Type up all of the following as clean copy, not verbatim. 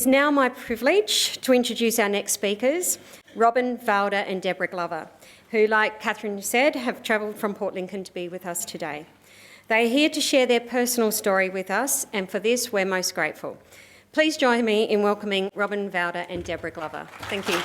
is now my privilege to introduce our next speakers, Robin, Valda and Deborah Glover, who, like Catherine said, have travelled from Port Lincoln to be with us today. They are here to share their personal story with us, and for this we're most grateful. Please join me in welcoming Robin, Valda and Deborah Glover. Thank you.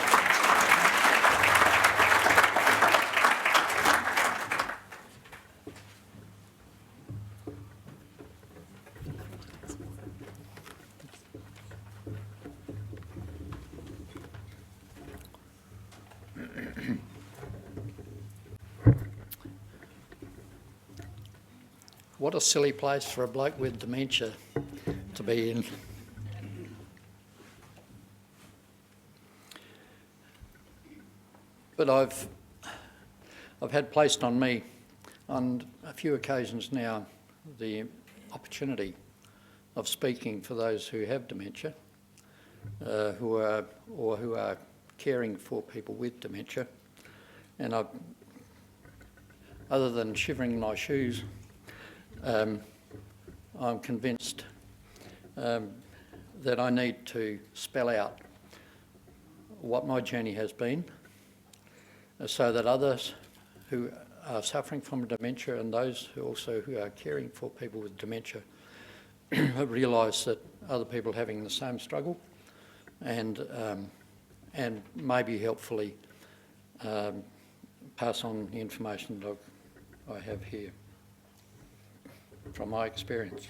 What a silly place for a bloke with dementia to be in. But I've had placed on me on a few occasions now the opportunity of speaking for those who have dementia, who are caring for people with dementia, and other than shivering in my shoes, I'm convinced that I need to spell out what my journey has been, so that others who are suffering from dementia and those who are caring for people with dementia realise that other people are having the same struggle, and maybe helpfully pass on the information that I have here from my experience.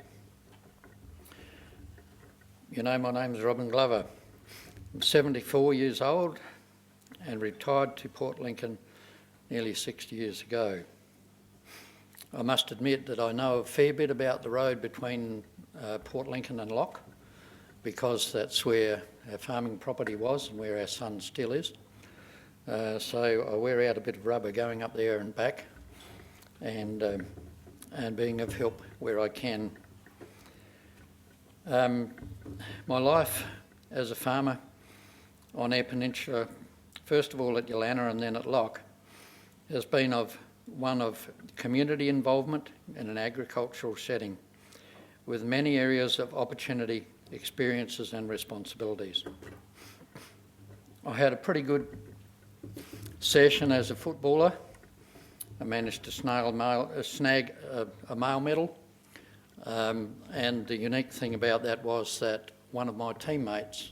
You know, my name is Robin Glover. I'm 74 years old and retired to Port Lincoln nearly 60 years ago. I must admit that I know a fair bit about the road between Port Lincoln and Lock, because that's where our farming property was and where our son still is. So I wear out a bit of rubber going up there and back, and being of help where I can. My life as a farmer on Eyre Peninsula, first of all at Yolana and then at Lock, has been one of community involvement in an agricultural setting, with many areas of opportunity, experiences and responsibilities. I had a pretty good session as a footballer. I managed to snag a male medal, and the unique thing about that was that one of my teammates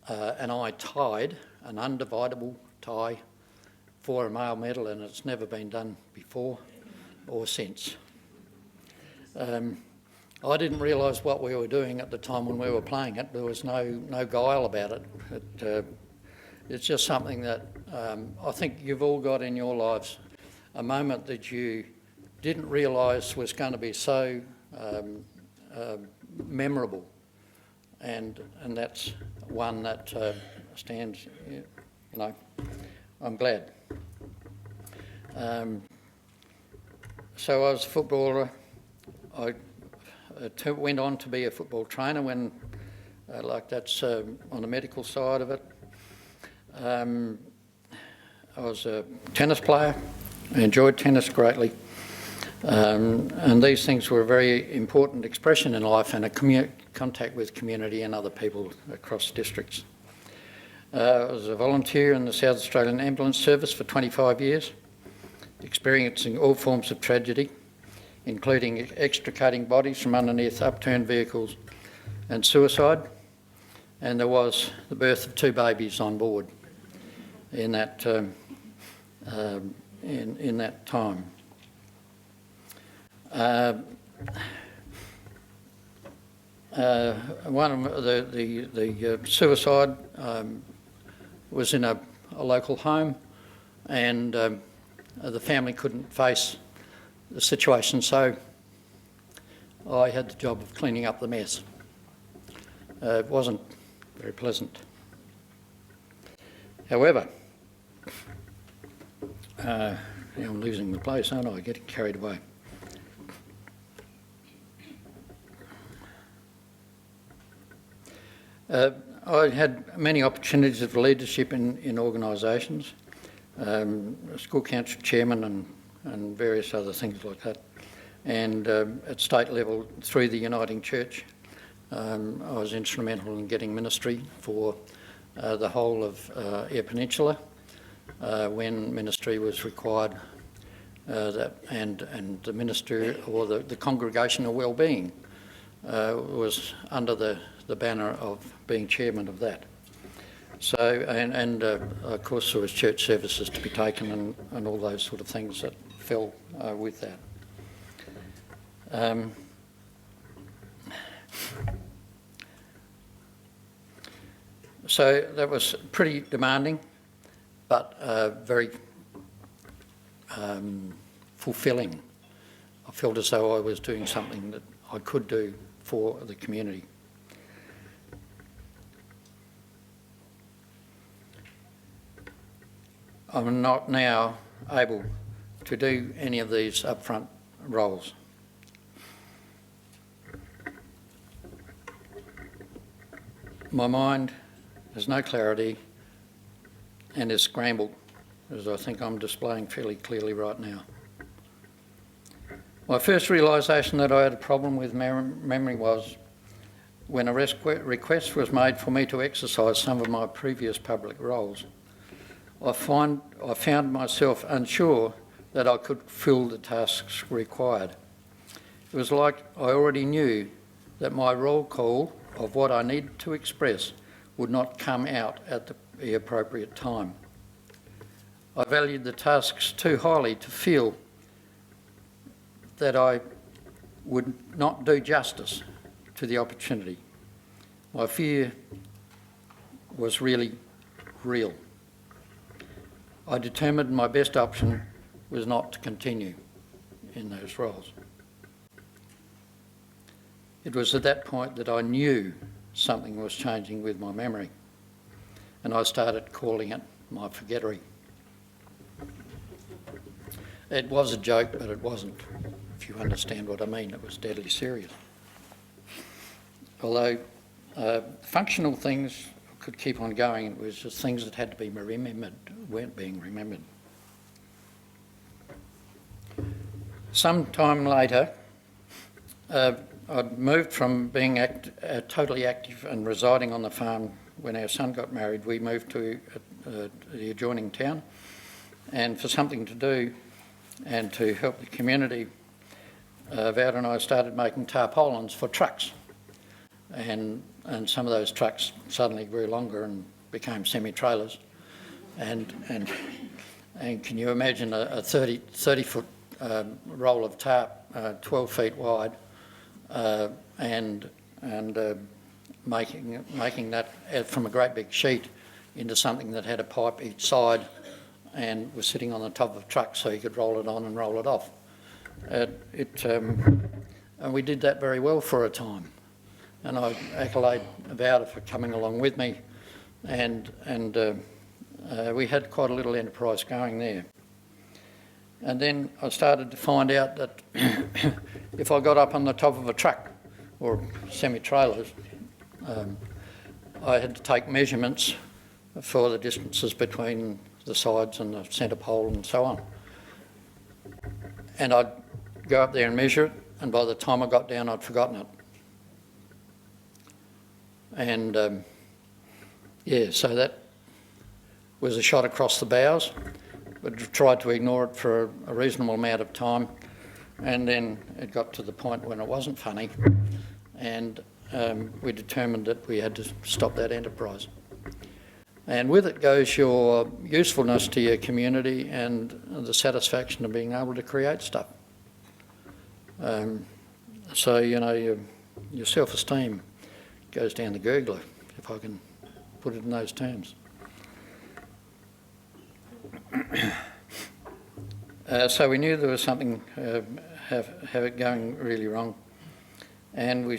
and I tied an undividable tie for a male medal, and it's never been done before or since. I didn't realise what we were doing at the time when we were playing it. There was no guile about it. It's just something that I think you've all got in your lives, a moment that you didn't realise was going to be so memorable, and that's one that stands, you know, I'm glad. So I was a footballer. I went on to be a football trainer when, that's on the medical side of it. I was a tennis player. I enjoyed tennis greatly, and these things were a very important expression in life, and a contact with community and other people across districts. I was a volunteer in the South Australian Ambulance Service for 25 years, experiencing all forms of tragedy, including extricating bodies from underneath upturned vehicles and suicide, and there was the birth of 2 babies on board in that in that time. One of the suicide was in a local home, and the family couldn't face the situation, so I had the job of cleaning up the mess. It wasn't very pleasant. However, I'm losing the place, aren't I? Getting carried away. I had many opportunities of leadership in organisations, school council chairman and various other things like that, and at state level through the Uniting Church, I was instrumental in getting ministry for the whole of Eyre Peninsula when ministry was required, and the minister or the congregational wellbeing was under the banner of being chairman of that. So, and of course there was church services to be taken and all those sort of things that fell with that. So that was pretty demanding, but very fulfilling. I felt as though I was doing something that I could do for the community. I'm not now able to do any of these upfront roles. My mind has no clarity and is scrambled, as I think I'm displaying fairly clearly right now. My first realisation that I had a problem with memory was when a request was made for me to exercise some of my previous public roles. I found myself unsure that I could fill the tasks required. It was like I already knew that my roll call of what I needed to express would not come out at the appropriate time. I valued the tasks too highly to feel that I would not do justice to the opportunity. My fear was really real. I determined my best option was not to continue in those roles. It was at that point that I knew something was changing with my memory, and I started calling it my forgettery. It was a joke, but it wasn't, if you understand what I mean. It was deadly serious. Although functional things could keep on going, it was just things that had to be remembered weren't being remembered. Some time later, I'd moved from being totally active and residing on the farm. When our son got married, we moved to the adjoining town, and for something to do and to help the community, Vowd and I started making tarpaulins for trucks, and some of those trucks suddenly grew longer and became semi-trailers, and can you imagine a 30-foot roll of tarp, 12 feet wide, and making that from a great big sheet into something that had a pipe each side and was sitting on the top of a truck so you could roll it on and roll it off. And we did that very well for a time, and I accolade Vowd for coming along with me, and we had quite a little enterprise going there. And then I started to find out that if I got up on the top of a truck or semi-trailers, I had to take measurements for the distances between the sides and the centre pole and so on. And I'd go up there and measure it, and by the time I got down I'd forgotten it. And so that was a shot across the bows, but tried to ignore it for a reasonable amount of time, and then it got to the point when it wasn't funny, and we determined that we had to stop that enterprise. And with it goes your usefulness to your community and the satisfaction of being able to create stuff. So, you know, your self-esteem goes down the gurgler, if I can put it in those terms. So we knew there was something have it going really wrong, and we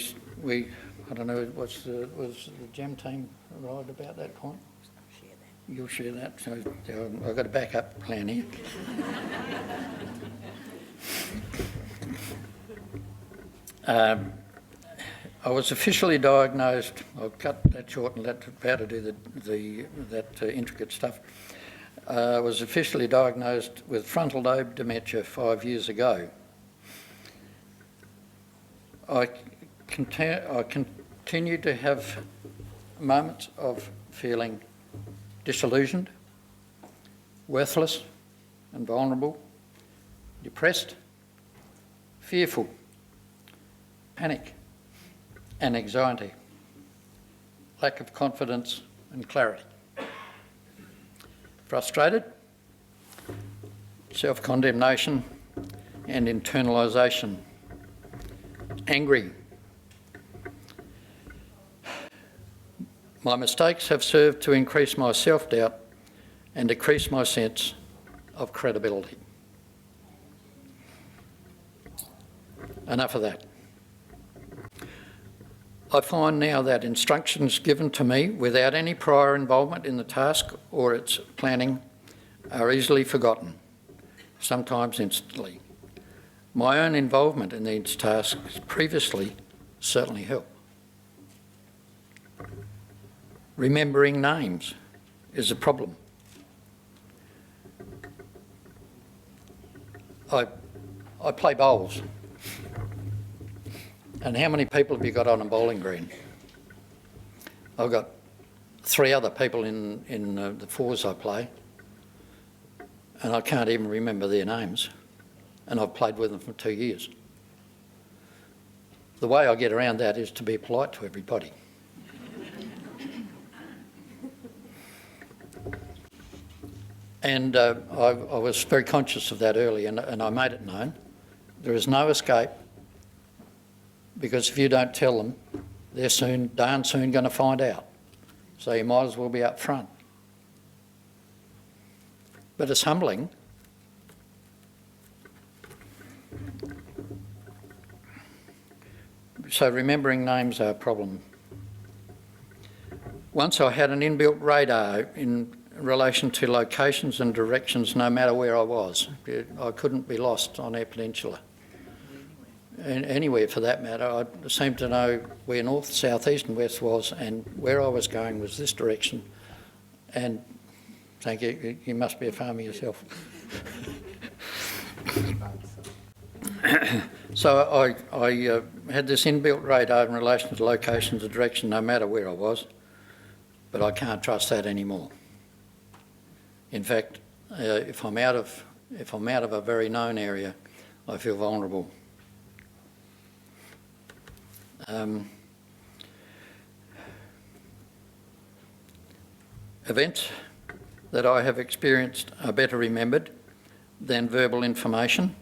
I don't know, was the GEM team right about that point? You'll share that. So I've got a backup plan here. I was officially diagnosed. I'll cut that short and let Vowd to do that intricate stuff. I was officially diagnosed with frontal lobe dementia 5 years ago. I continue to have moments of feeling disillusioned, worthless and vulnerable, depressed, fearful, panic and anxiety, lack of confidence and clarity, frustrated, self-condemnation and internalisation, angry. My mistakes have served to increase my self-doubt and decrease my sense of credibility. Enough of that. I find now that instructions given to me without any prior involvement in the task or its planning are easily forgotten, sometimes instantly. My own involvement in these tasks previously certainly helped. Remembering names is a problem. I play bowls. And how many people have you got on a bowling green? I've got 3 other people in the fours I play, and I can't even remember their names, and I've played with them for 2 years. The way I get around that is to be polite to everybody. And I was very conscious of that early, and I made it known. There is no escape, because if you don't tell them, they're darn soon going to find out. So you might as well be up front. But it's humbling. So remembering names are a problem. Once I had an inbuilt radar in relation to locations and directions no matter where I was. I couldn't be lost on our peninsula. And anywhere for that matter. I seemed to know where north, south, east and west was, and where I was going was this direction. And thank you, you must be a farmer yourself. So I had this inbuilt radar in relation to locations and direction no matter where I was, but I can't trust that anymore. In fact, if I'm out of a very known area, I feel vulnerable. Events that I have experienced are better remembered than verbal information.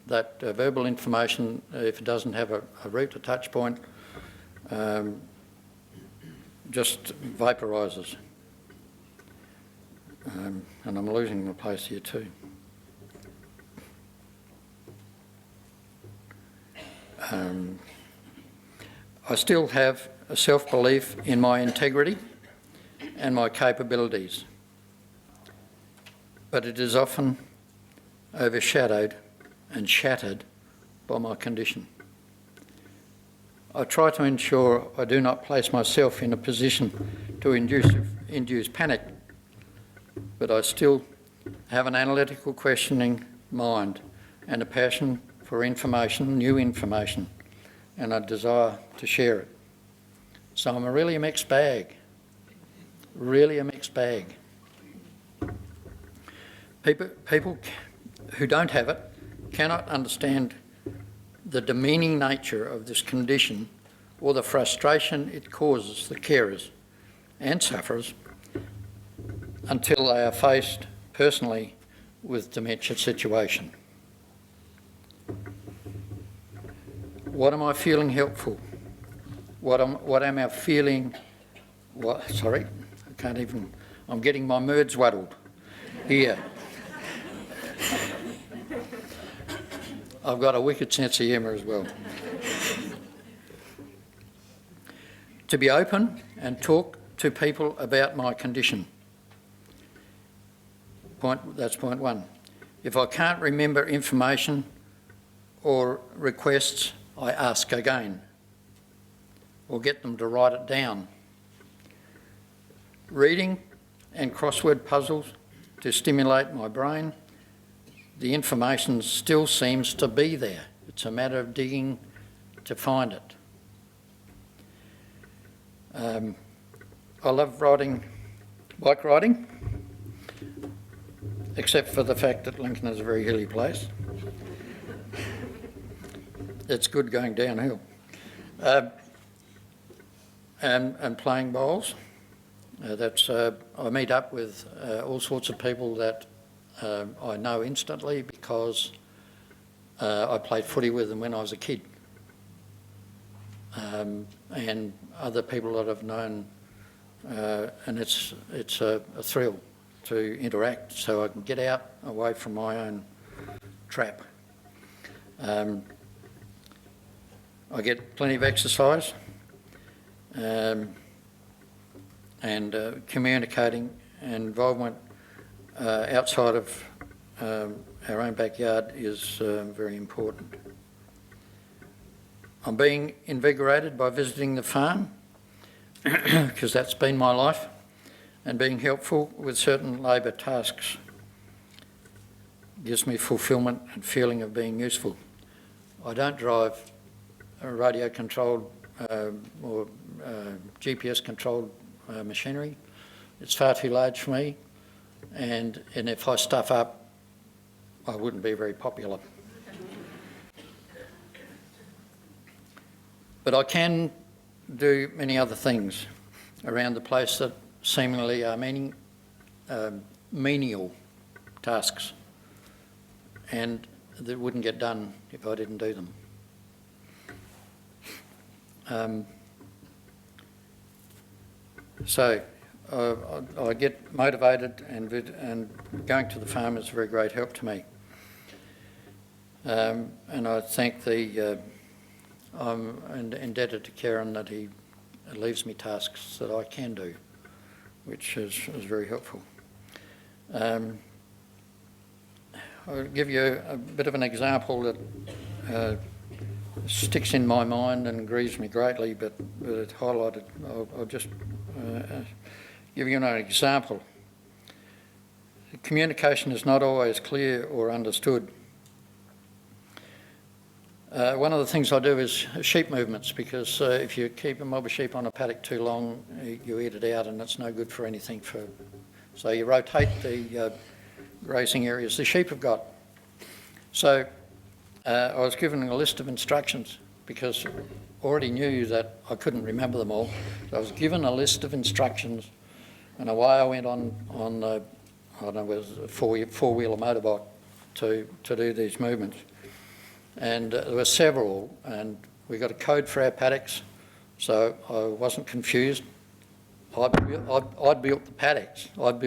That verbal information, if it doesn't have a root, a touch point, just vaporises. And I'm losing my place here too. I still have a self-belief in my integrity and my capabilities, but it is often overshadowed and shattered by my condition. I try to ensure I do not place myself in a position to induce panic, but I still have an analytical, questioning mind and a passion for information, new information, and a desire to share it. So I'm really a mixed bag, really a mixed bag. People who don't have it cannot understand the demeaning nature of this condition or the frustration it causes the carers and sufferers until they are faced personally with dementia situation. What am I feeling helpful? What am I feeling? Sorry, I can't even. I'm getting my words waddled here. I've got a wicked sense of humour as well. To be open and talk to people about my condition. That's point one. If I can't remember information or requests, I ask again or get them to write it down. Reading and crossword puzzles to stimulate my brain. The information still seems to be there. It's a matter of digging to find it. I love bike riding, except for the fact that Lincoln is a very hilly place. It's good going downhill. And playing bowls. I meet up with all sorts of people that I know instantly because I played footy with them when I was a kid. And other people that I've known, and it's a thrill to interact so I can get out away from my own trap. I get plenty of exercise. And communicating and involvement outside of our own backyard is very important. I'm being invigorated by visiting the farm because that's been my life, and being helpful with certain labour tasks gives me fulfilment and feeling of being useful. I don't drive a radio-controlled or GPS-controlled machinery. It's far too large for me, and if I stuff up, I wouldn't be very popular. But I can do many other things around the place that seemingly are menial tasks, and that wouldn't get done if I didn't do them. So I get motivated, and going to the farm is a very great help to me. And I thank I'm indebted to Karen that he leaves me tasks that I can do, which is very helpful. I'll give you a bit of an example that sticks in my mind and grieves me greatly, but it's highlighted. I'll just give you an example. Communication is not always clear or understood. One of the things I do is sheep movements, because if you keep a mob of sheep on a paddock too long, you eat it out and it's no good for anything. So you rotate the grazing areas the sheep have got. So I was given a list of instructions because I already knew that I couldn't remember them all. So I was given a list of instructions, and away I went on I don't know, it was a four-wheeler motorbike to do these movements. And there were several, and we got a code for our paddocks, so I wasn't confused. I'd built the paddocks. I'd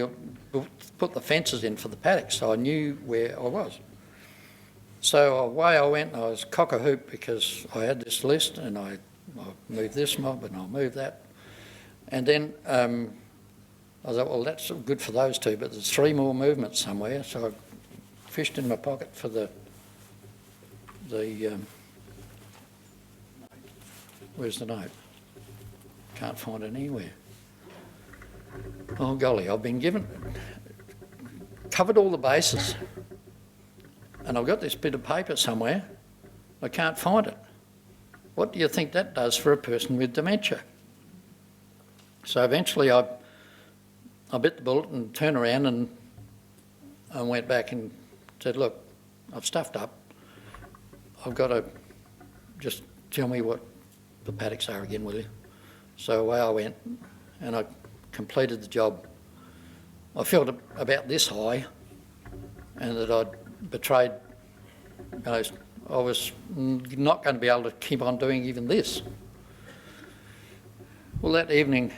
put the fences in for the paddocks, so I knew where I was. So away I went, and I was cock-a-hoop because I had this list, and I'll move this mob and I'll move that. And then I thought, well, that's good for those two, but there's 3 more movements somewhere, so I fished in my pocket for the where's the note? Can't find it anywhere. Oh golly, I've been covered all the bases, and I've got this bit of paper somewhere. I can't find it. What do you think that does for a person with dementia? So eventually I bit the bullet and turned around and I went back and said, look, I've stuffed up. I've got to just tell me what the paddocks are again, will you? So away I went, and I completed the job. I felt about this high, and that I'd betrayed. I was not going to be able to keep on doing even this. Well, that evening,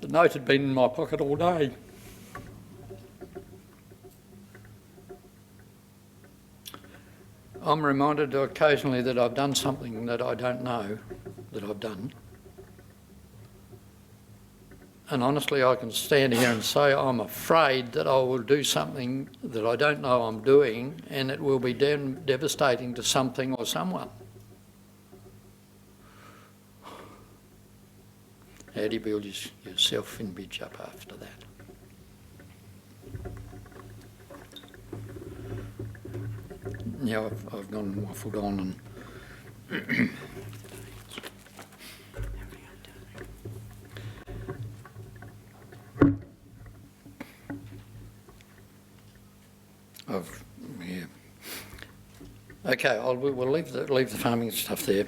the note had been in my pocket all day. I'm reminded occasionally that I've done something that I don't know that I've done. And honestly, I can stand here and say I'm afraid that I will do something that I don't know I'm doing, and it will be devastating to something or someone. How do you build your self-image up after that? Now I've gone and waffled on, and Yeah. Okay, we'll leave the farming stuff there.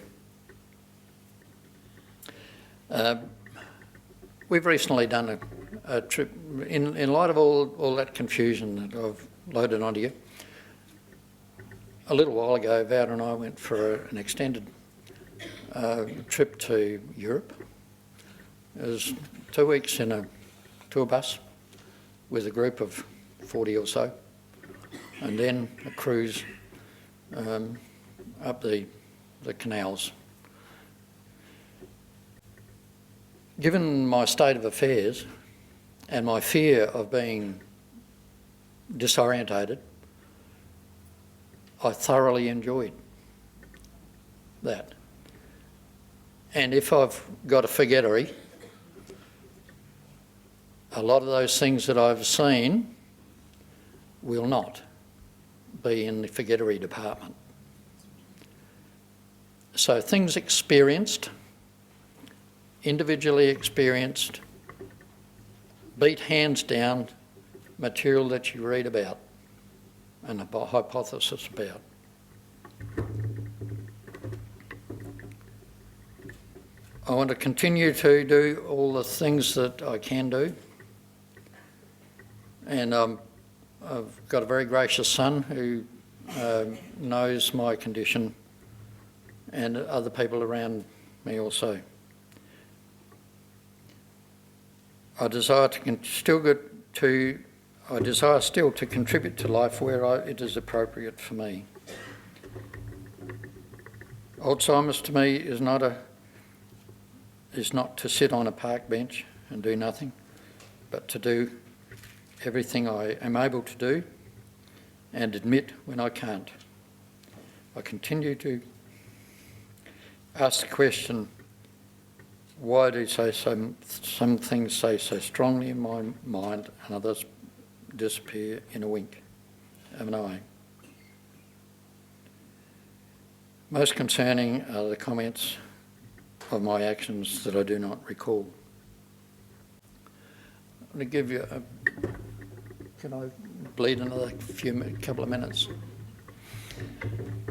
We've recently done a trip, in light of all that confusion that I've loaded onto you. A little while ago, Vowder and I went for an extended trip to Europe. It was 2 weeks in a tour bus with a group of 40 or so, and then a cruise up the canals. Given my state of affairs and my fear of being disorientated, I thoroughly enjoyed that. And if I've got a forgettery, a lot of those things that I've seen will not be in the forgettery department. So things experienced, individually experienced, beat hands down material that you read about and a hypothesis about. I want to continue to do all the things that I can do, and I've got a very gracious son who knows my condition, and other people around me also. I desire still to contribute to life where it is appropriate for me. Alzheimer's to me is not to sit on a park bench and do nothing, but to do everything I am able to do and admit when I can't. I continue to ask the question, why do some things say so strongly in my mind and others disappear in a wink of an eye? Most concerning are the comments of my actions that I do not recall. I'm going to give you can I bleed another couple of minutes?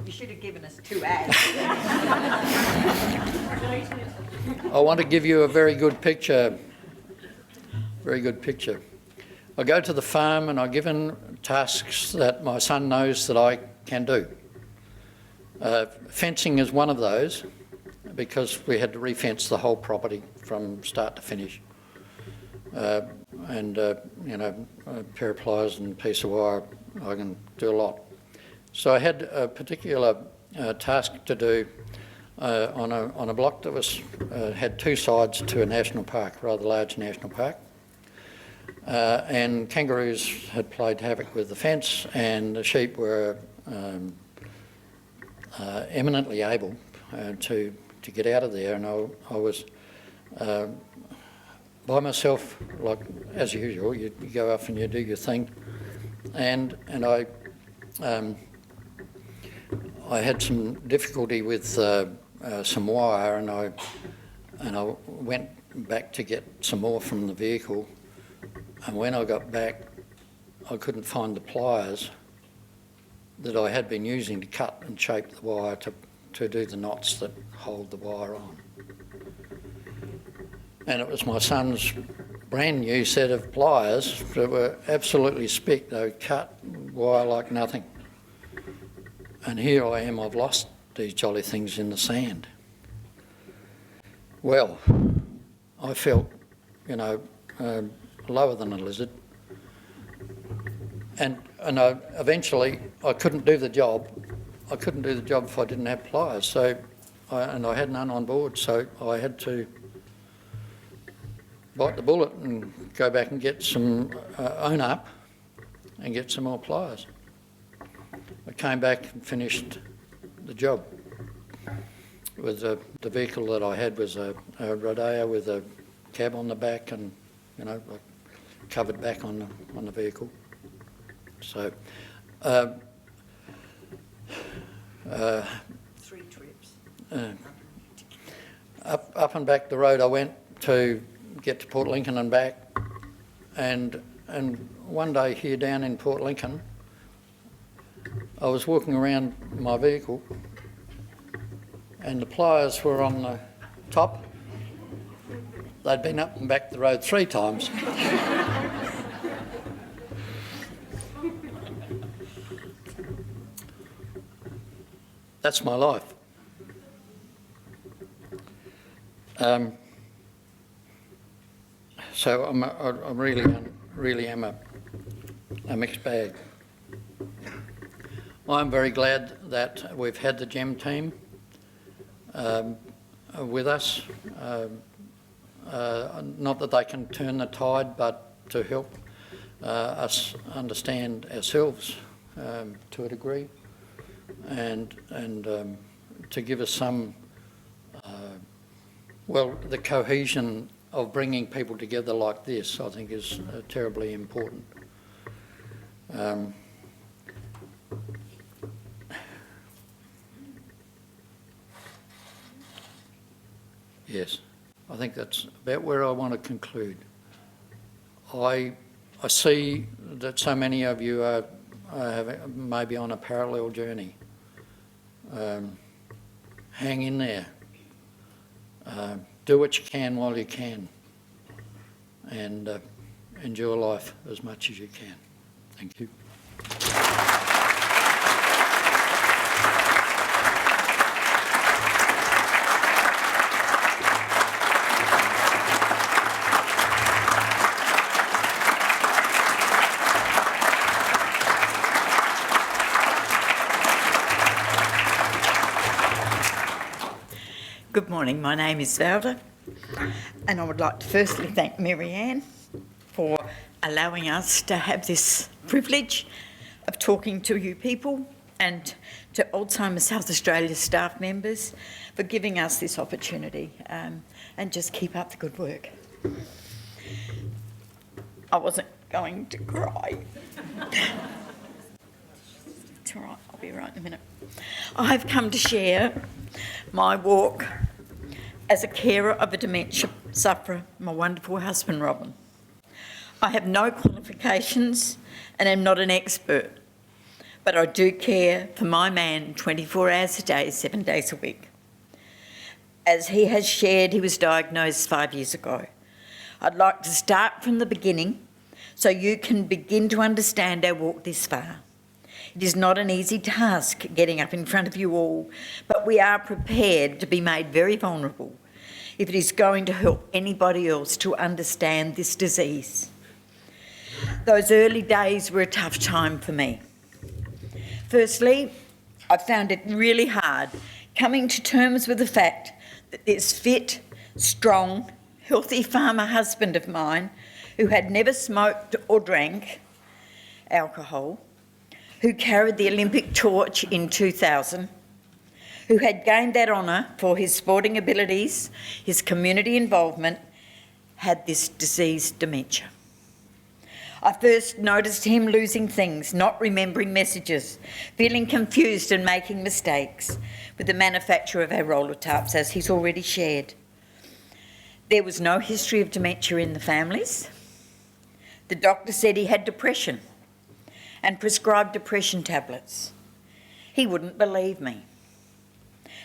You should have given us 2 ads. I want to give you a very good picture. I go to the farm and I'm given tasks that my son knows that I can do. Fencing is one of those, because we had to re-fence the whole property from start to finish. A pair of pliers and a piece of wire, I can do a lot. So I had a particular task to do on a block that had 2 sides to a national park, a rather large national park. And kangaroos had played havoc with the fence, and the sheep were eminently able to get out of there, and I was by myself, like as usual. You go off and you do your thing, and I had some difficulty with some wire, and I went back to get some more from the vehicle, and when I got back, I couldn't find the pliers that I had been using to cut and shape the wire to do the knots that hold the wire on. And it was my son's brand new set of pliers that were absolutely spick. They would cut wire like nothing. And here I am, I've lost these jolly things in the sand. Well, I felt, lower than a lizard. And eventually I couldn't do the job. I couldn't do the job if I didn't have pliers. So, I had none on board, so I had to bite the bullet and go back and get some own up and get some more pliers. I came back and finished the job. With the vehicle that I had was a Rodeo with a cab on the back, and I covered back on the vehicle. So 3 trips. up and back the road I went to get to Port Lincoln and back, and one day here down in Port Lincoln, I was walking around my vehicle and the pliers were on the top. They'd been up and back the road 3 times. That's my life. So I really am a mixed bag. I'm very glad that we've had the GEM team with us. Not that they can turn the tide, but to help us understand ourselves to a degree, and to give us some, the cohesion of bringing people together like this, I think, is terribly important. Yes, I think that's about where I want to conclude. I see that so many of you are maybe on a parallel journey. Hang in there. Do what you can while you can, and enjoy life as much as you can. Thank you. Good morning, my name is Valda, and I would like to firstly thank Marianne for allowing us to have this privilege of talking to you people, and to Alzheimer's South Australia staff members for giving us this opportunity, and just keep up the good work. I wasn't going to cry. It's all right, I'll be right in a minute. I've come to share my walk as a carer of a dementia sufferer, my wonderful husband, Robin. I have no qualifications and am not an expert, but I do care for my man 24 hours a day, 7 days a week. As he has shared, he was diagnosed 5 years ago. I'd like to start from the beginning so you can begin to understand our walk this far. It is not an easy task getting up in front of you all, but we are prepared to be made very vulnerable if it is going to help anybody else to understand this disease. Those early days were a tough time for me. Firstly, I found it really hard coming to terms with the fact that this fit, strong, healthy farmer husband of mine, who had never smoked or drank alcohol, who carried the Olympic torch in 2000, who had gained that honour for his sporting abilities, his community involvement, had this disease, dementia. I first noticed him losing things, not remembering messages, feeling confused and making mistakes with the manufacture of our roller tarps, as he's already shared. There was no history of dementia in the families. The doctor said he had depression and prescribed depression tablets. He wouldn't believe me.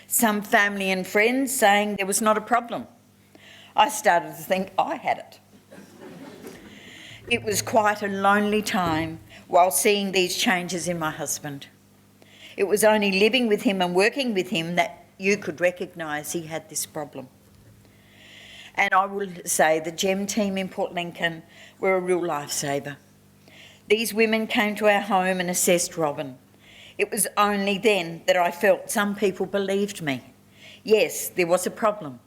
Some family and friends saying there was not a problem. I started to think I had it. It was quite a lonely time while seeing these changes in my husband. It was only living with him and working with him that you could recognise he had this problem. And I will say the GEM team in Port Lincoln were a real lifesaver. These women came to our home and assessed Robin. It was only then that I felt some people believed me. Yes, there was a problem.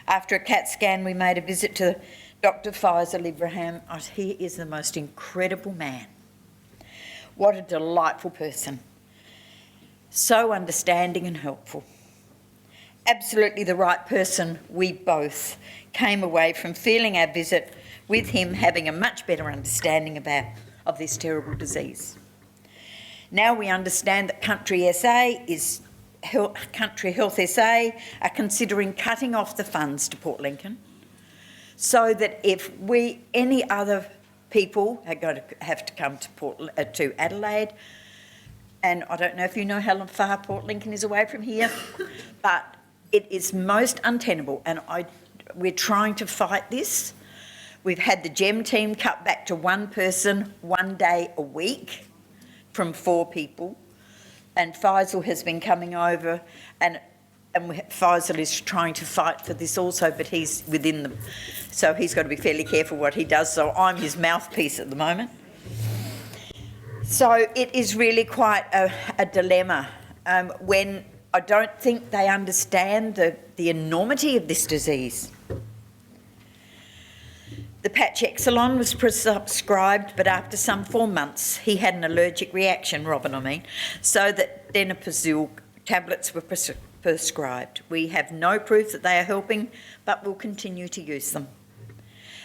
After a CAT scan, we made a visit to Dr. Faisal Ibrahim. He is the most incredible man. What a delightful person. So understanding and helpful. Absolutely the right person. We both came away from feeling our visit with him having a much better understanding of this terrible disease. Now we understand that Country SA Country Health SA are considering cutting off the funds to Port Lincoln, so that if any other people are going to have to come to Adelaide, and I don't know if you know how far Port Lincoln is away from here, but it is most untenable, and we're trying to fight this. We've had the GEM team cut back to one person 1 day a week from 4 people, and Faisal has been coming over, and Faisal is trying to fight for this also, but he's within them, so he's got to be fairly careful what he does, so I'm his mouthpiece at the moment. So it is really quite a dilemma when I don't think they understand the enormity of this disease. The patch Exelon was prescribed, but after some 4 months, he had an allergic reaction, so that Denapazil tablets were prescribed. We have no proof that they are helping, but we'll continue to use them.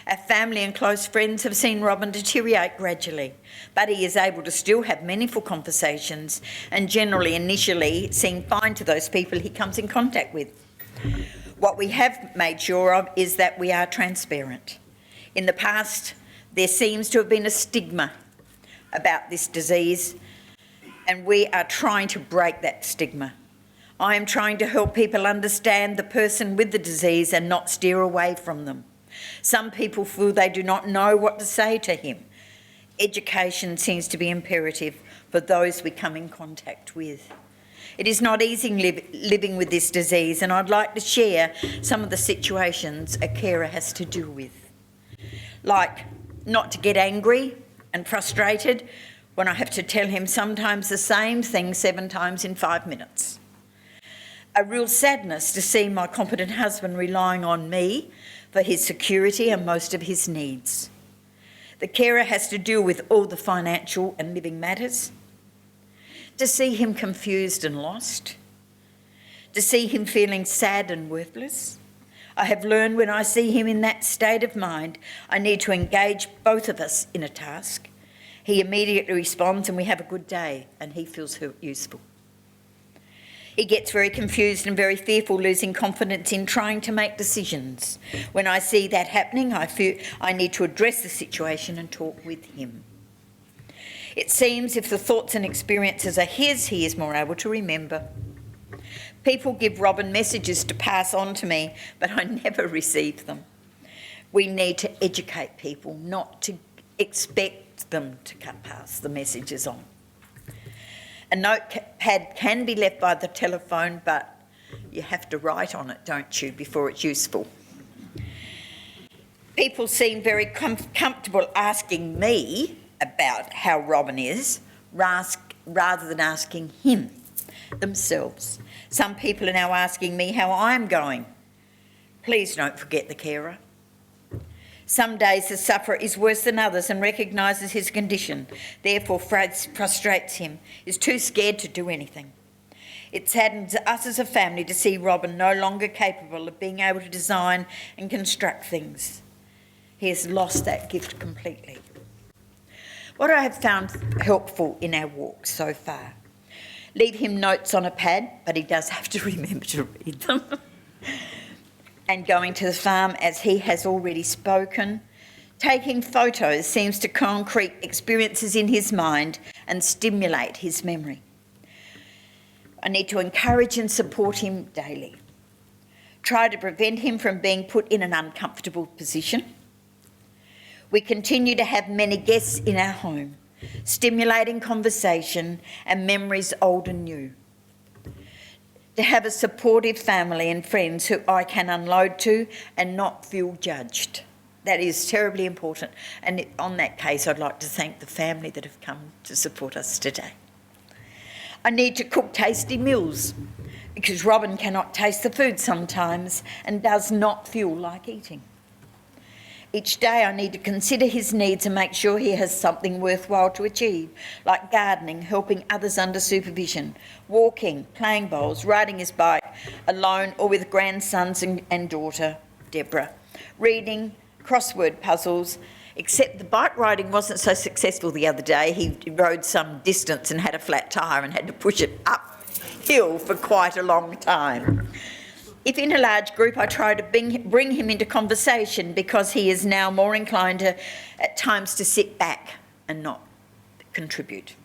Our family and close friends have seen Robin deteriorate gradually, but he is able to still have meaningful conversations and generally, initially, seem fine to those people he comes in contact with. What we have made sure of is that we are transparent. In the past, there seems to have been a stigma about this disease, and we are trying to break that stigma. I am trying to help people understand the person with the disease and not steer away from them. Some people feel they do not know what to say to him. Education seems to be imperative for those we come in contact with. It is not easy living with this disease, and I'd like to share some of the situations a carer has to deal with. Like not to get angry and frustrated when I have to tell him sometimes the same thing 7 times in 5 minutes. A real sadness to see my competent husband relying on me for his security and most of his needs. The carer has to deal with all the financial and living matters. To see him confused and lost. To see him feeling sad and worthless. I have learned when I see him in that state of mind, I need to engage both of us in a task. He immediately responds and we have a good day, and he feels useful. He gets very confused and very fearful, losing confidence in trying to make decisions. When I see that happening, I feel I need to address the situation and talk with him. It seems if the thoughts and experiences are his, he is more able to remember. People give Robin messages to pass on to me, but I never receive them. We need to educate people, not to expect them to pass the messages on. A notepad can be left by the telephone, but you have to write on it, don't you, before it's useful. People seem very comfortable asking me about how Robin is, rather than asking him themselves. Some people are now asking me how I'm going. Please don't forget the carer. Some days the sufferer is worse than others and recognises his condition, therefore frustrates him, is too scared to do anything. It saddens us as a family to see Robin no longer capable of being able to design and construct things. He has lost that gift completely. What I have found helpful in our walks so far: leave him notes on a pad, but he does have to remember to read them. And going to the farm as he has already spoken. Taking photos seems to concrete experiences in his mind and stimulate his memory. I need to encourage and support him daily. Try to prevent him from being put in an uncomfortable position. We continue to have many guests in our home, stimulating conversation and memories old and new. To have a supportive family and friends who I can unload to and not feel judged. That is terribly important. And on that case, I'd like to thank the family that have come to support us today. I need to cook tasty meals because Robin cannot taste the food sometimes and does not feel like eating. Each day I need to consider his needs and make sure he has something worthwhile to achieve, like gardening, helping others under supervision, walking, playing bowls, riding his bike, alone or with grandsons and daughter, Deborah, reading, crossword puzzles, except the bike riding wasn't so successful the other day. He rode some distance and had a flat tyre and had to push it up hill for quite a long time. If in a large group, I try to bring him into conversation because he is now more inclined at times to sit back and not contribute.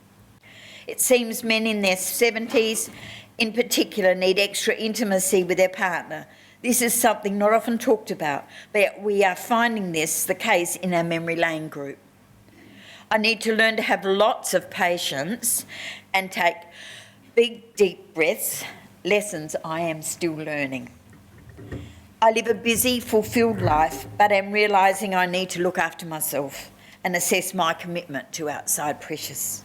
It seems men in their 70s in particular need extra intimacy with their partner. This is something not often talked about, but we are finding this the case in our memory lane group. I need to learn to have lots of patience and take big, deep breaths, lessons I am still learning. I live a busy, fulfilled life, but am realising I need to look after myself and assess my commitment to outside pressures.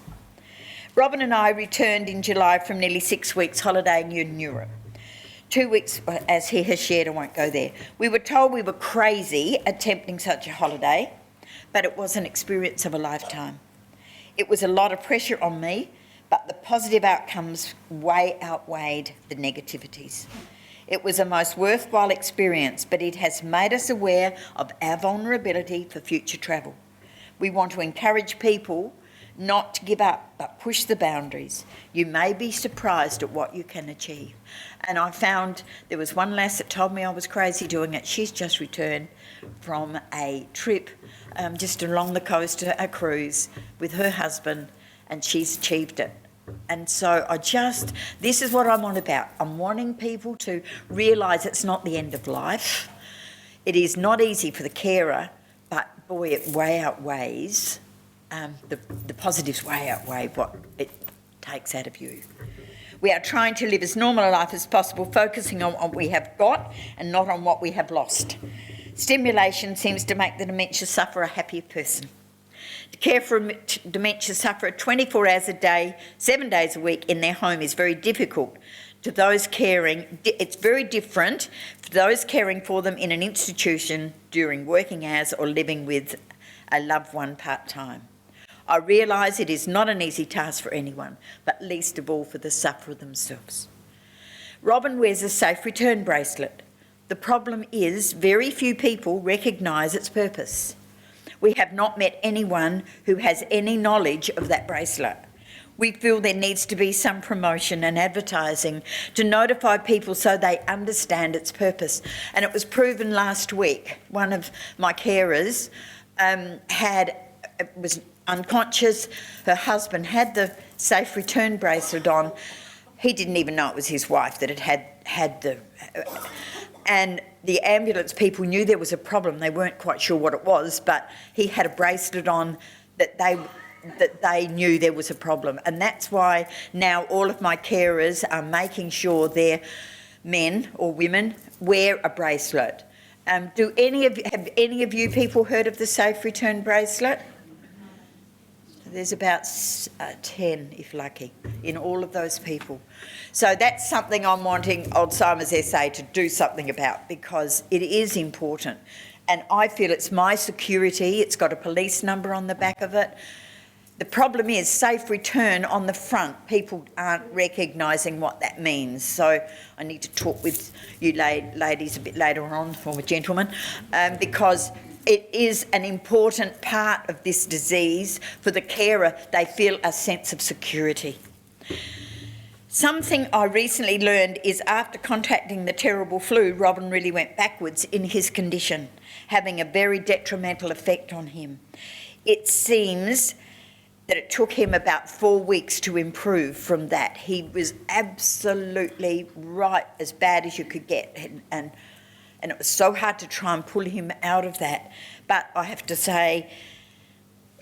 Robin and I returned in July from nearly 6 weeks holidaying in Europe. 2 weeks, as he has shared, I won't go there. We were told we were crazy attempting such a holiday, but it was an experience of a lifetime. It was a lot of pressure on me, but the positive outcomes way outweighed the negativities. It was a most worthwhile experience, but it has made us aware of our vulnerability for future travel. We want to encourage people not to give up, but push the boundaries. You may be surprised at what you can achieve. And I found there was one lass that told me I was crazy doing it. She's just returned from a trip just along the coast, a cruise with her husband, and she's achieved it. And so this is what I'm on about. I'm wanting people to realise it's not the end of life. It is not easy for the carer, but boy, it way outweighs, the positives way outweigh what it takes out of you. We are trying to live as normal a life as possible, focusing on what we have got and not on what we have lost. Stimulation seems to make the dementia sufferer a happier person. To care for a dementia sufferer 24 hours a day, 7 days a week in their home is very difficult. To those caring, it's very different for those caring for them in an institution during working hours or living with a loved one part-time. I realise it is not an easy task for anyone, but least of all for the sufferer themselves. Robin wears a safe return bracelet. The problem is very few people recognise its purpose. We have not met anyone who has any knowledge of that bracelet. We feel there needs to be some promotion and advertising to notify people so they understand its purpose. And it was proven last week. One of my carers was unconscious. Her husband had the safe return bracelet on. He didn't even know it was his wife that had the... And the ambulance people knew there was a problem. They weren't quite sure what it was, but he had a bracelet on that they knew there was a problem. And that's why now all of my carers are making sure their men or women wear a bracelet. Have any of you people heard of the safe return bracelet? There's about 10, if lucky, in all of those people. So that's something I'm wanting Alzheimer's SA to do something about, because it is important. And I feel it's my security. It's got a police number on the back of it. The problem is safe return on the front. People aren't recognising what that means. So I need to talk with you ladies a bit later on, or gentlemen, because it is an important part of this disease. For the carer, they feel a sense of security. Something I recently learned is after contracting the terrible flu, Robin really went backwards in his condition, having a very detrimental effect on him. It seems that it took him about 4 weeks to improve from that. He was absolutely right, as bad as you could get, and it was so hard to try and pull him out of that. But I have to say,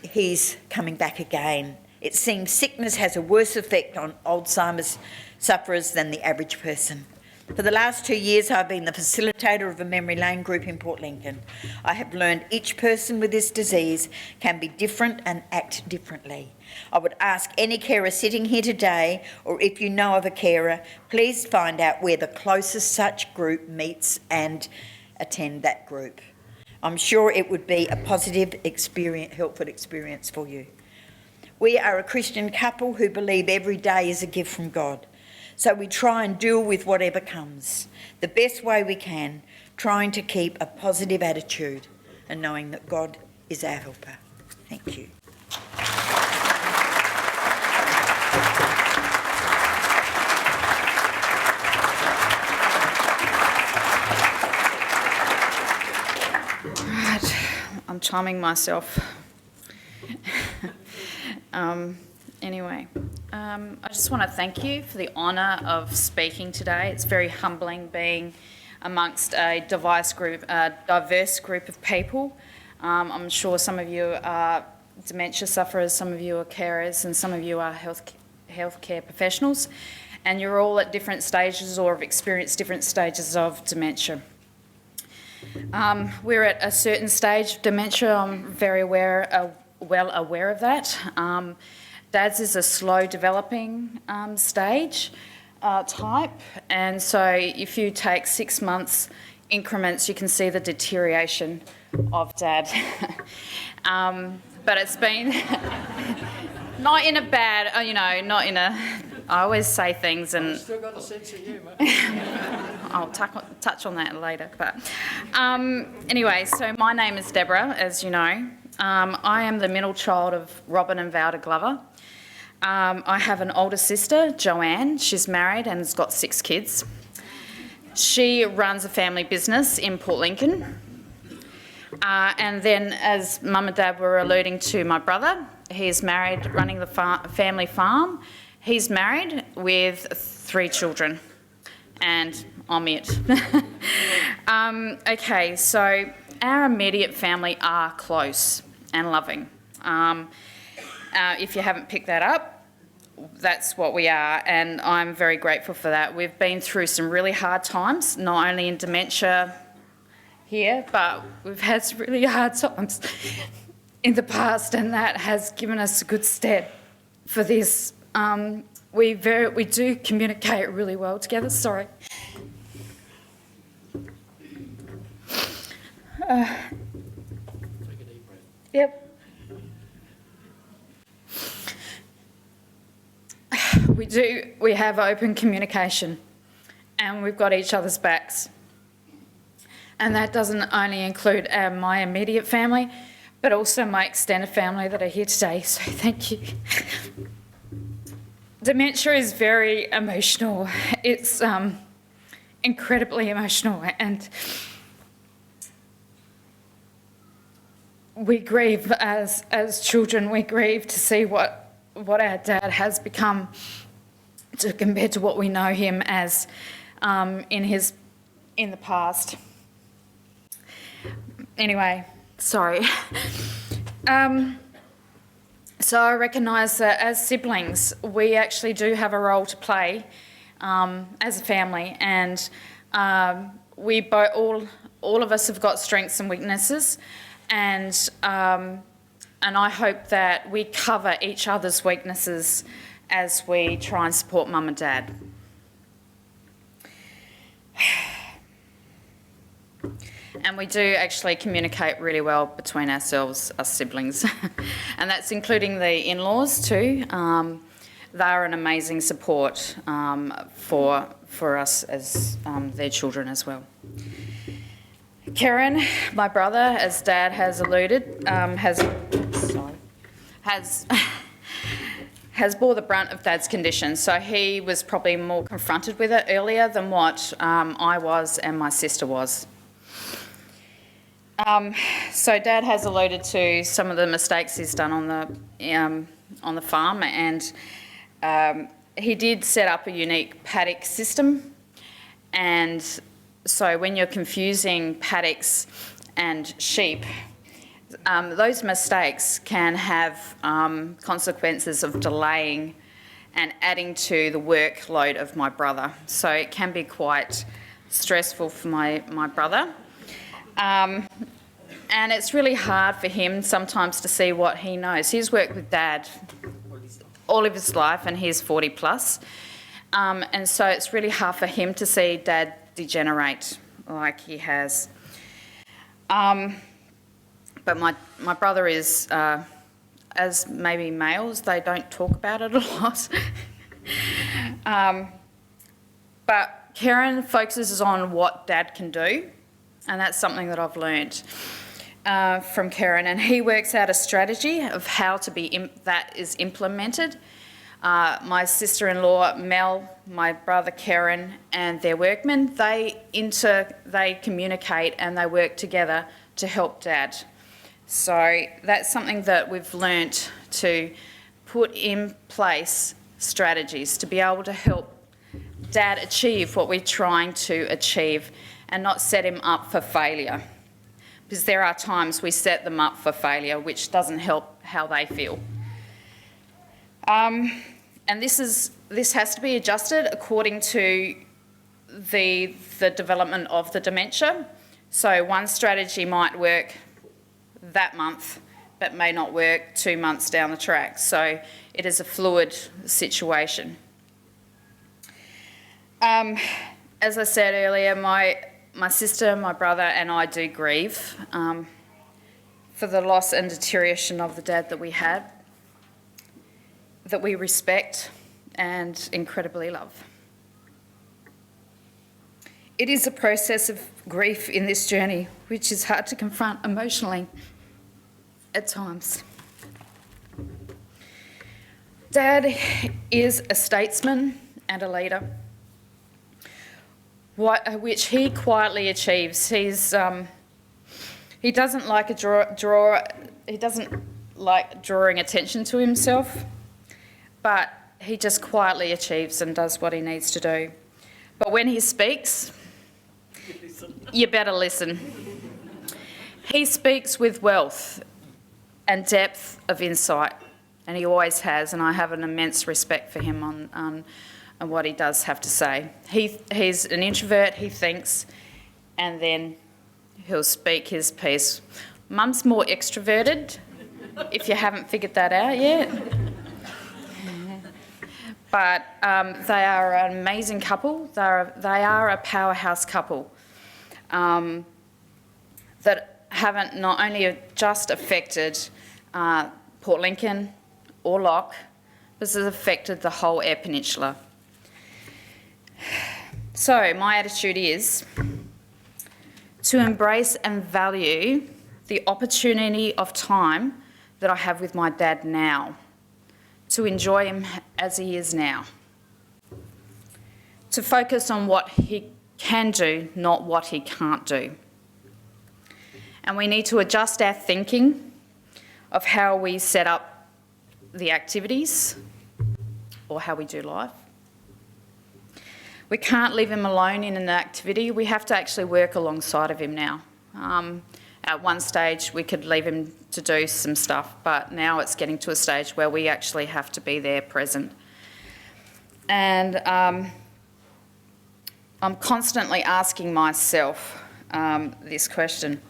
he's coming back again. It seems sickness has a worse effect on Alzheimer's sufferers than the average person. For the last 2 years, I've been the facilitator of a memory lane group in Port Lincoln. I have learned each person with this disease can be different and act differently. I would ask any carer sitting here today, or if you know of a carer, please find out where the closest such group meets and attend that group. I'm sure it would be a positive experience, helpful experience for you. We are a Christian couple who believe every day is a gift from God. So we try and deal with whatever comes the best way we can, trying to keep a positive attitude and knowing that God is our helper. Thank you. timing myself. Anyway, I just want to thank you for the honour of speaking today. It's very humbling being amongst a diverse group of people. I'm sure some of you are dementia sufferers, some of you are carers, and some of you are healthcare professionals, and you're all at different stages or have experienced different stages of dementia. We're at a certain stage of dementia. I'm very well aware of that. Dad's is a slow developing stage type, and so if you take 6 months increments, you can see the deterioration of Dad. But it's been not in a bad, not in a. I always say things and. I've still got a sense of humour. I'll touch on that later. But anyway, so my name is Deborah, as you know. I am the middle child of Robin and Valda Glover. I have an older sister, Joanne. She's married and has got 6 kids. She runs a family business in Port Lincoln. And then, as Mum and Dad were alluding to, my brother, he's married, running the family farm. He's married with 3 children, and I'm it. Okay, so our immediate family are close and loving. If you haven't picked that up, that's what we are, and I'm very grateful for that. We've been through some really hard times, not only in dementia here, but we've had some really hard times in the past, and that has given us a good step for this. We do communicate really well together. Sorry. Take a deep breath. Yep. We have open communication, and we've got each other's backs. And that doesn't only include my immediate family, but also my extended family that are here today, so thank you. Dementia is very emotional. It's incredibly emotional, and we grieve as children. We grieve to see what our dad has become compared to what we know him as in the past. Anyway, sorry. So I recognise that as siblings, we actually do have a role to play as a family, and all of us have got strengths and weaknesses, and I hope that we cover each other's weaknesses as we try and support Mum and Dad. And we do actually communicate really well between ourselves, us siblings, and that's including the in-laws too. They're an amazing support for us as their children as well. Karen, my brother, as Dad has alluded, has bore the brunt of Dad's condition, so he was probably more confronted with it earlier than what I was and my sister was. So Dad has alluded to some of the mistakes he's done on the farm, and he did set up a unique paddock system, and so when you're confusing paddocks and sheep, those mistakes can have consequences of delaying and adding to the workload of my brother. So it can be quite stressful for my brother. And it's really hard for him sometimes to see what he knows. He's worked with Dad all of his life, and he's 40 plus. And so it's really hard for him to see Dad degenerate like he has. But my brother is, as maybe males, they don't talk about it a lot. But Karen focuses on what Dad can do, and that's something that I've learnt from Karen, and he works out a strategy of how that is implemented. My sister-in-law Mel, my brother Karen, and their workmen, they communicate and they work together to help Dad So that's something that we've learnt to put in place strategies to be able to help Dad achieve what we're trying to achieve and not set him up for failure. Because there are times we set them up for failure, which doesn't help how they feel. And this has to be adjusted according to the development of the dementia. So one strategy might work that month, but may not work 2 months down the track. So it is a fluid situation. As I said earlier, my sister, my brother and I do grieve for the loss and deterioration of the dad that we had, that we respect and incredibly love. It is a process of grief in this journey, which is hard to confront emotionally at times. Dad is a statesman and a leader, which he quietly achieves. He doesn't like he doesn't like drawing attention to himself, but he just quietly achieves and does what he needs to do. But when he speaks, you better listen. He speaks with wealth and depth of insight, and he always has, and I have an immense respect for him on what he does have to say. He's an introvert, he thinks, and then he'll speak his piece. Mum's more extroverted, if you haven't figured that out yet. But they are an amazing couple. They are a powerhouse couple that haven't not only just affected Port Lincoln or Loch, but has affected the whole Eyre Peninsula. So my attitude is to embrace and value the opportunity of time that I have with my dad now, to enjoy him as he is now, to focus on what he can do, not what he can't do. And we need to adjust our thinking of how we set up the activities or how we do life. We can't leave him alone in an activity. We have to actually work alongside of him now. At one stage, we could leave him to do some stuff, but now it's getting to a stage where we actually have to be there present. And I'm constantly asking myself this question: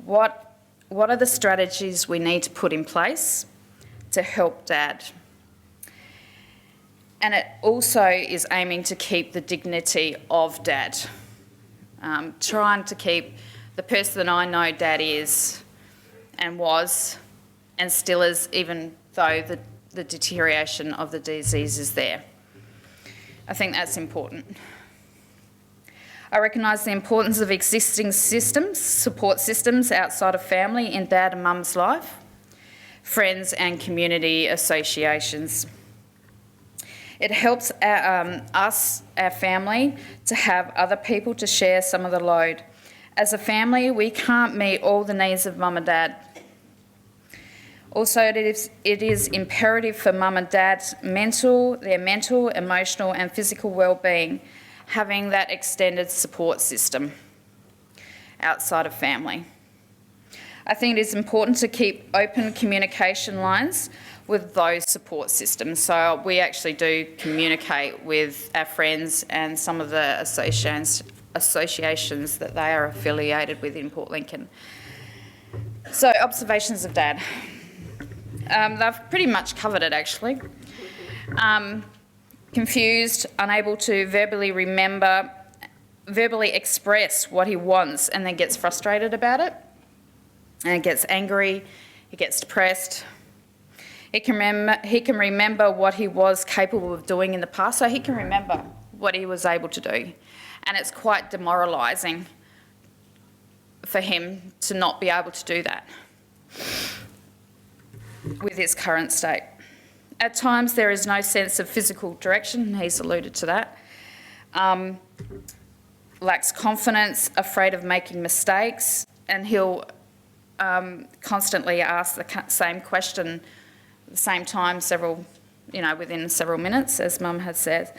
what are the strategies we need to put in place to help Dad? And it also is aiming to keep the dignity of Dad, trying to keep the person I know Dad is and was and still is, even though the deterioration of the disease is there. I think that's important. I recognise the importance of existing systems, support systems outside of family in Dad and Mum's life, friends and community associations. It helps our family to have other people to share some of the load. As a family, we can't meet all the needs of Mum and Dad. Also, it is imperative for Mum and Dad's their mental, emotional and physical well-being, having that extended support system outside of family. I think it is important to keep open communication lines with those support systems. So we actually do communicate with our friends and some of the associations that they are affiliated with in Port Lincoln. So observations of Dad. They've pretty much covered it actually. Confused, unable to verbally express what he wants, and then gets frustrated about it, and gets angry, he gets depressed. He can remember what he was capable of doing in the past, so he can remember what he was able to do. And it's quite demoralising for him to not be able to do that with his current state. At times there is no sense of physical direction, he's alluded to that. Lacks confidence, afraid of making mistakes, and he'll constantly ask the same question at the same time, within several minutes, as Mum had said.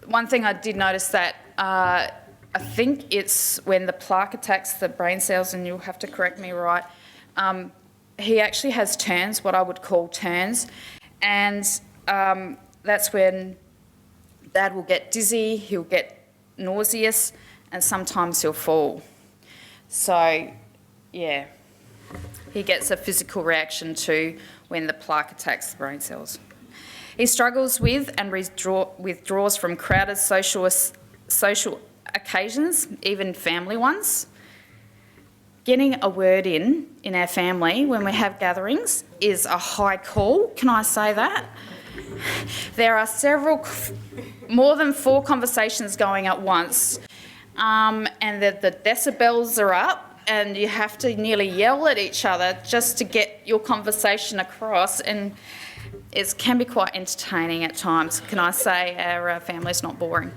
One thing I did notice that I think it's when the plaque attacks the brain cells, and you'll have to correct me, right, he actually has turns, what I would call turns, and that's when Dad will get dizzy, he'll get nauseous, and sometimes he'll fall. So, yeah, he gets a physical reaction to when the plaque attacks the brain cells. He struggles with and withdraws from crowded social occasions, even family ones. Getting a word in our family when we have gatherings is a high call, can I say that? There are more than 4 conversations going at once, and the decibels are up, and you have to nearly yell at each other just to get your conversation across, and it can be quite entertaining at times. Can I say our family's not boring?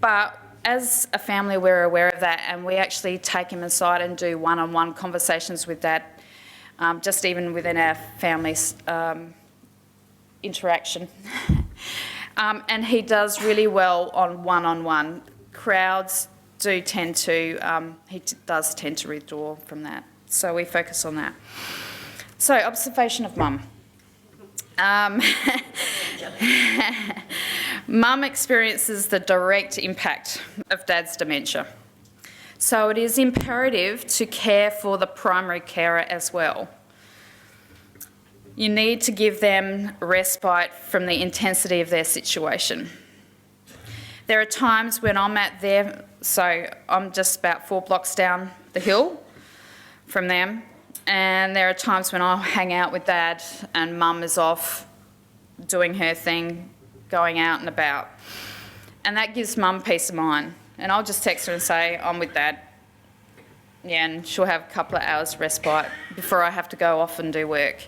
But as a family, we're aware of that, and we actually take him aside and do one-on-one conversations with Dad, just even within our family's interaction. And he does really well on one-on-one. Crowds he does tend to withdraw from that. So we focus on that. So, observation of Mum. Mum experiences the direct impact of Dad's dementia. So it is imperative to care for the primary carer as well. You need to give them respite from the intensity of their situation. There are times when I'm so I'm just about 4 blocks down the hill from them, and there are times when I'll hang out with Dad and Mum is off doing her thing, going out and about. And that gives Mum peace of mind. And I'll just text her and say, I'm with Dad. Yeah, and she'll have a couple of hours respite before I have to go off and do work.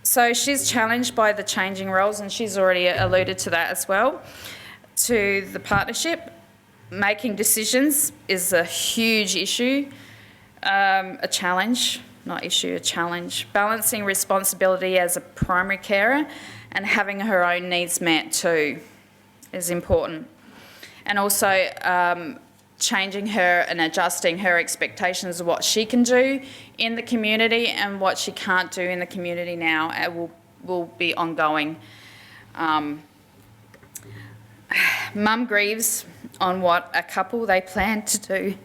So she's challenged by the changing roles, and she's already alluded to that as well, to the partnership. Making decisions is a huge issue, a challenge, not issue, a challenge. Balancing responsibility as a primary carer and having her own needs met too is important. And also changing her and adjusting her expectations of what she can do in the community and what she can't do in the community now. It will be ongoing. Mum grieves on what a couple they planned to do.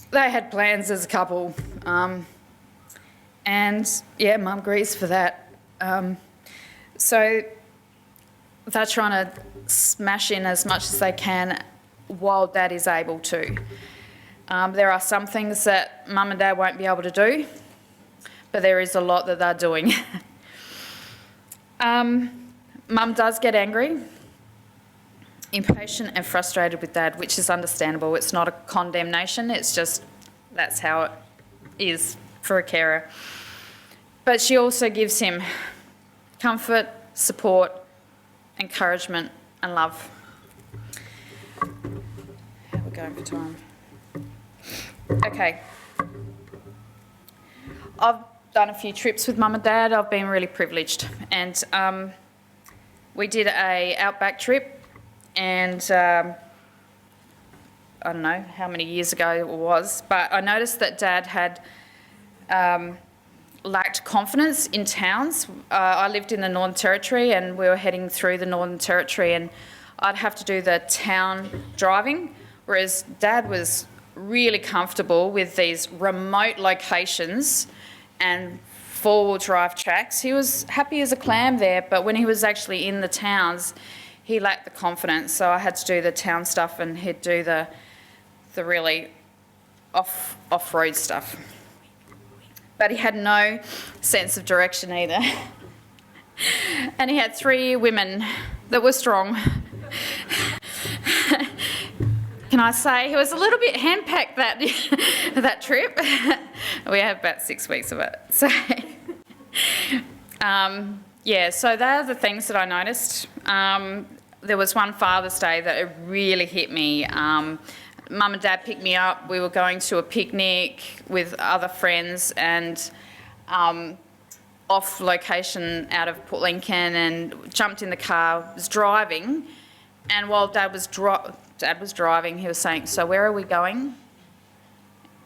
They had plans as a couple, and yeah, Mum grieves for that. So they're trying to smash in as much as they can while Dad is able to. There are some things that Mum and Dad won't be able to do, but there is a lot that they're doing. Mum does get angry, impatient and frustrated with Dad, which is understandable. It's not a condemnation, it's just that's how it is for a carer. But she also gives him comfort, support, encouragement and love. We're going for time. Okay. I've done a few trips with Mum and Dad. I've been really privileged. And we did a outback trip, and I don't know how many years ago it was, but I noticed that Dad had lacked confidence in towns. I lived in the Northern Territory, and we were heading through the Northern Territory, and I'd have to do the town driving, whereas Dad was really comfortable with these remote locations and four-wheel drive tracks. He was happy as a clam there, but when he was actually in the towns, he lacked the confidence. So I had to do the town stuff, and he'd do the really off-road stuff. But he had no sense of direction either. And he had 3 women that were strong. Can I say he was a little bit hand-packed that trip? We had about 6 weeks of it. So, yeah, so they're the things that I noticed. there was one Father's Day that it really hit me. Mum and Dad picked me up. We were going to a picnic with other friends and off location out of Port Lincoln, and jumped in the car, was driving, and while Dad was driving, he was saying, "So where are we going?"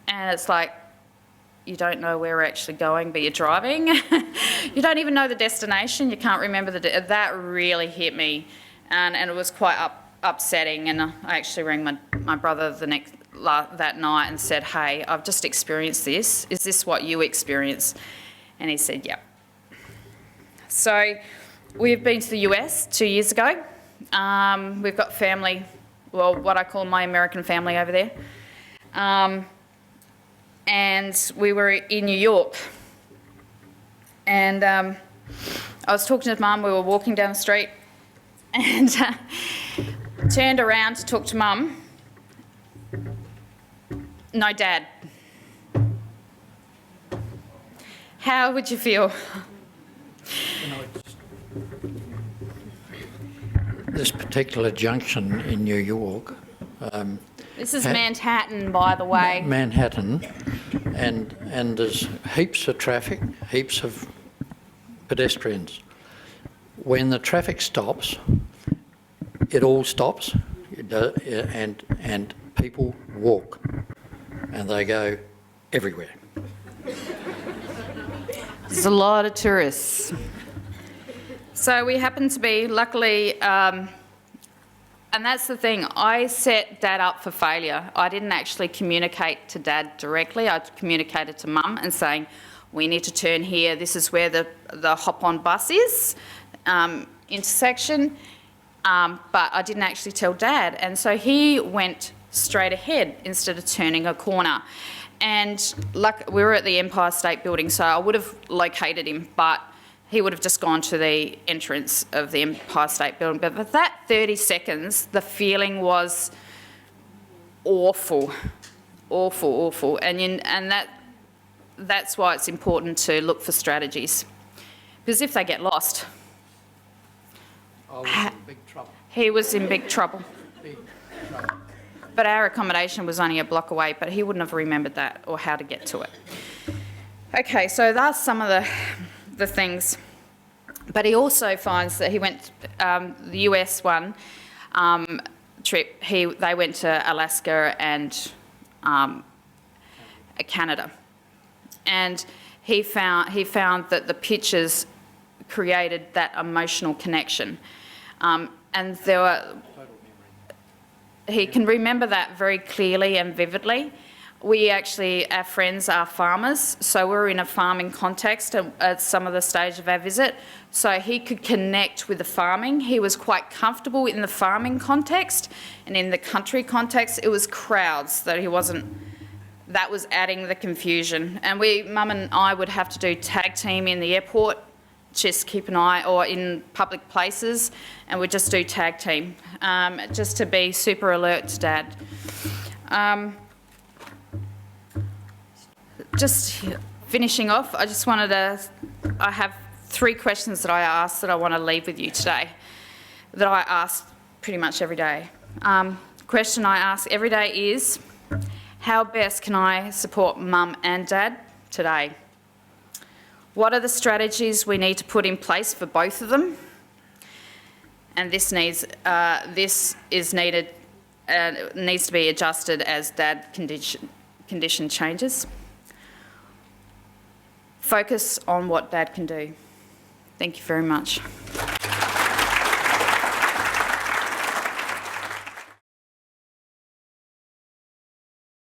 And it's like, you don't know where we're actually going, but you're driving. You don't even know the destination. You can't remember that really hit me, and it was quite upsetting. And I actually rang my brother that night and said, "Hey, I've just experienced this. Is this what you experienced?" And he said, "Yep." So we've been to the US 2 years ago. We've got family, well, what I call my American family over there. And we were in New York. And I was talking to Mum, we were walking down the street, and turned around to talk to Mum. No Dad. How would you feel? This particular junction in New York. This is Manhattan, by the way. Manhattan, and there's heaps of traffic, heaps of pedestrians. When the traffic stops, it all stops, and people walk, and they go everywhere. There's a lot of tourists. So we happen to be, luckily, and that's the thing, I set Dad up for failure. I didn't actually communicate to Dad directly. I communicated to Mum and saying, we need to turn here. This is where the hop-on bus is, intersection. But I didn't actually tell Dad. And so he went straight ahead instead of turning a corner. And we were at the Empire State Building, so I would have located him, but he would have just gone to the entrance of the Empire State Building. But for that 30 seconds, the feeling was awful, awful, awful. And that's why it's important to look for strategies. Because if they get lost... I was in big trouble. He was in big trouble. Big trouble. But our accommodation was only a block away, but he wouldn't have remembered that or how to get to it. Okay, so that's some of the things. But he also finds that he went, the US one trip, they went to Alaska and Canada. And he found that the pictures created that emotional connection. And there were... He can remember that very clearly and vividly. Our friends are farmers, so we're in a farming context at some of the stage of our visit. So he could connect with the farming. He was quite comfortable in the farming context, and in the country context, it was crowds that he wasn't. That was adding the confusion. And Mum and I would have to do tag team in the airport, just keep an eye, or in public places, and we'd just do tag team, just to be super alert to Dad. Just finishing off, I have 3 questions that I asked that I want to leave with you today, that I ask pretty much every day. Question I ask every day is, how best can I support Mum and Dad today? What are the strategies we need to put in place for both of them? And this needs to be adjusted as Dad condition changes. Focus on what Dad can do. Thank you very much.